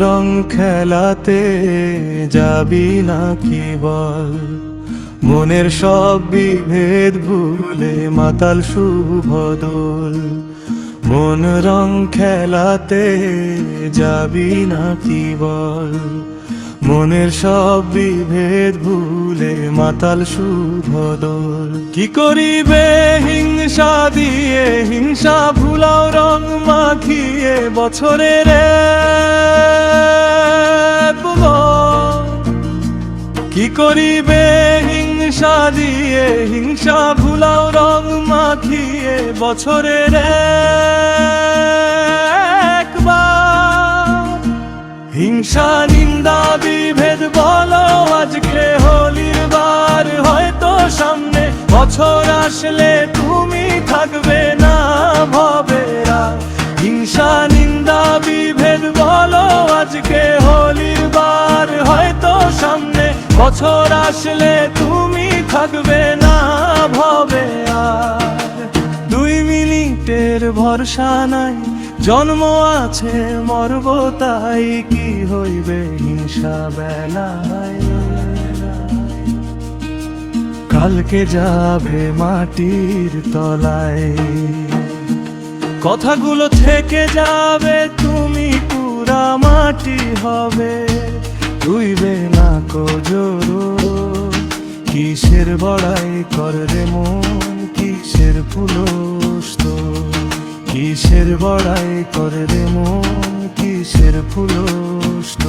রং খেলাতে যাবি নাকি বল, মনের সব বিভেদ ভুলে মাতাল শুভ দোল। মন রং খেলাতে যাবি নাকি বল, মনের সব বিভেদ ভুলে মাতাল শুভ দোল। কি করিবে হিংসা দিয়ে হিংসা ভুলাও রং মাখিয়ে বছরের কি করিবে হিংসা দিয়ে হিংসা ভুলাও রং মাখিয়ে বছরের একবার। হিংসা নিন্দা বিভেদ বলো আজকে হোলির বার, হয়তো সামনে বছর আসলে তুমি থাকবে না ভবেরা। হিংসা নিন্দা বিভেদ বলো আজকে হোলির বার, হয়তো সামনে বছর আসলে তুমি থাকবে না ভবে আর। 2 মিনিটের ভরসা নাই, জন্ম আছে মরব তাই, কি হইবে হিংসা বেলায়। কালকে যাবে মাটির তলায়, কথাগুলো থেকে যাবে তুমি পুরা মাটি হবে। রুইবে না কোজোরো, কিসের বড়াই করে মন, কিসের ফুলস্ত। কিসের বড়াই করে মন, কিসের ফুলস্ত।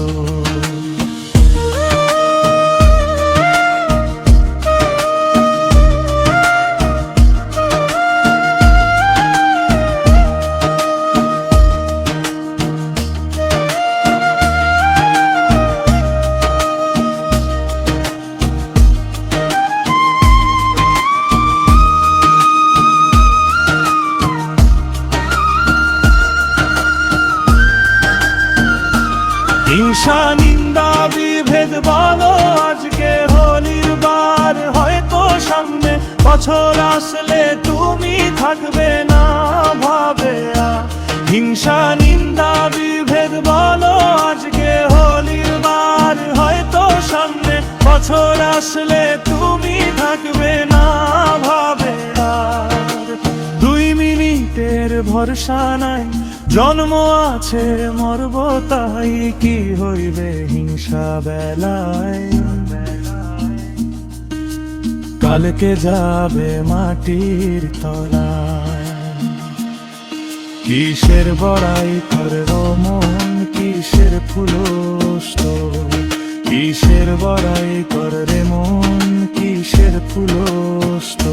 হিংসা নিন্দা বিভেদ বলো আজকে হোলির বার, হয়তো সামনে বছর আসলে তুমি থাকবে না ভাবে। হিংসা নিন্দা বিভেদ বলো আজকে হোলির বার, হয়তো সামনে বছর আসলে তুমি থাকবে না ভাবে আর। 2 মিনিটের ভরসা নাই, জন্ম আছে মরব তাই, কি হইবে হিংসা বেলায়। কালকে যাবে মাটির তলায়, কিসের বড়াই করে মন, কিসের ফুলস্ত। কিসের বড়াই করে মন, কিসের ফুলস্ত।